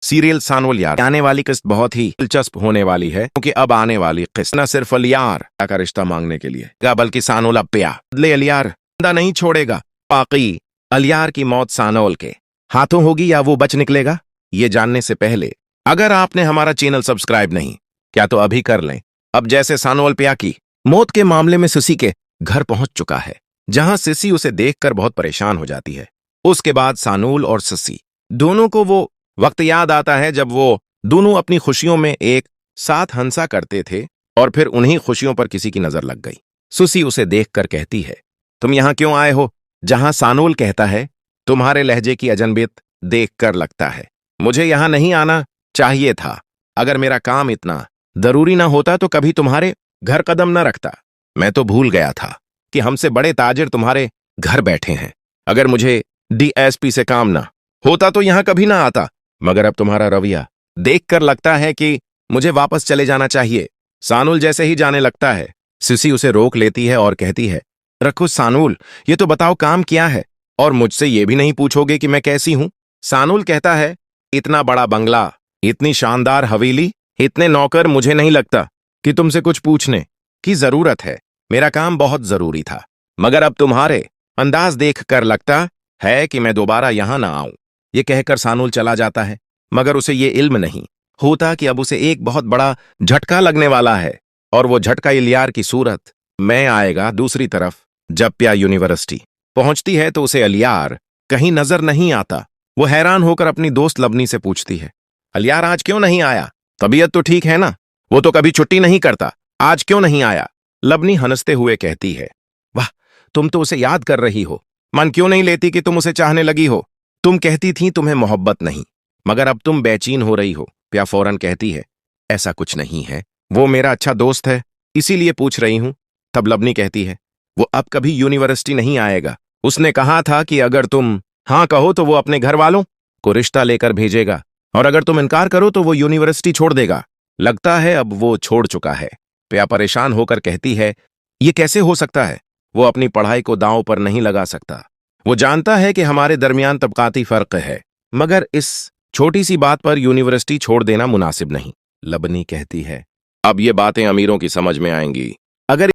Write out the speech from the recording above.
Serial सानोल यार आने वाली किस्त बहुत ही दिलचस्प होने वाली है, क्योंकि अब आने वाली किस्त न सिर्फ अलियार का रिश्ता मांगने के लिए बल्कि सानोल अब प्या बदले अलियार जिंदा नहीं छोड़ेगा। बाकी अलियार की मौत सानोल के हाथों होगी या वो बच निकलेगा, ये जानने से पहले अगर आपने हमारा चैनल सब्सक्राइब नहीं क्या तो अभी कर लें। अब जैसे सानोल प्या की मौत के मामले में सिसी के घर पहुंच चुका है, जहां सिसी उसे देखकर बहुत परेशान हो जाती है। उसके बाद सानोल और सिसी दोनों को वो वक्त याद आता है जब वो दोनों अपनी खुशियों में एक साथ हंसा करते थे और फिर उन्हीं खुशियों पर किसी की नजर लग गई। सुसी उसे देखकर कहती है, तुम यहां क्यों आए हो? जहां सानोल कहता है, तुम्हारे लहजे की अजनबियत देखकर लगता है मुझे यहां नहीं आना चाहिए था। अगर मेरा काम इतना जरूरी ना होता तो कभी तुम्हारे घर कदम न रखता। मैं तो भूल गया था कि हमसे बड़े ताजिर तुम्हारे घर बैठे हैं। अगर मुझे डीएसपी से काम ना होता तो यहां कभी ना आता, मगर अब तुम्हारा रवैया देखकर लगता है कि मुझे वापस चले जाना चाहिए। सानूल जैसे ही जाने लगता है, सिसी उसे रोक लेती है और कहती है, रखो सानूल, ये तो बताओ काम क्या है, और मुझसे ये भी नहीं पूछोगे कि मैं कैसी हूं? सानूल कहता है, इतना बड़ा बंगला, इतनी शानदार हवेली, इतने नौकर, मुझे नहीं लगता कि तुमसे कुछ पूछने की जरूरत है। मेरा काम बहुत जरूरी था, मगर अब तुम्हारे अंदाज देख कर लगता है कि मैं दोबारा यहां ना आऊं। ये कहकर सानूल चला जाता है, मगर उसे ये इल्म नहीं होता कि अब उसे एक बहुत बड़ा झटका लगने वाला है, और वो झटका अलियार की सूरत में आएगा। दूसरी तरफ जब प्या यूनिवर्सिटी पहुंचती है तो उसे अलियार कहीं नजर नहीं आता। वो हैरान होकर अपनी दोस्त लवनी से पूछती है, अलियार आज क्यों नहीं आया? तबीयत तो ठीक है ना? वो तो कभी छुट्टी नहीं करता, आज क्यों नहीं आया? लवनी हंसते हुए कहती है, वाह, तुम तो उसे याद कर रही हो। मन क्यों नहीं लेती कि तुम उसे चाहने लगी हो? तुम कहती थी तुम्हें मोहब्बत नहीं, मगर अब तुम बेचैन हो रही हो। प्या फौरन कहती है, ऐसा कुछ नहीं है, वो मेरा अच्छा दोस्त है, इसीलिए पूछ रही हूं। तब लवनी कहती है, वो अब कभी यूनिवर्सिटी नहीं आएगा। उसने कहा था कि अगर तुम हाँ कहो तो वो अपने घर वालों को रिश्ता लेकर भेजेगा, और अगर तुम इनकार करो तो वो यूनिवर्सिटी छोड़ देगा। लगता है अब वो छोड़ चुका है। प्या परेशान होकर कहती है, ये कैसे हो सकता है? वो अपनी पढ़ाई को दांव पर नहीं लगा सकता। वो जानता है कि हमारे दरमियान तबकाती फर्क है, मगर इस छोटी सी बात पर यूनिवर्सिटी छोड़ देना मुनासिब नहीं। लवनी कहती है, अब ये बातें अमीरों की समझ में आएंगी। अगर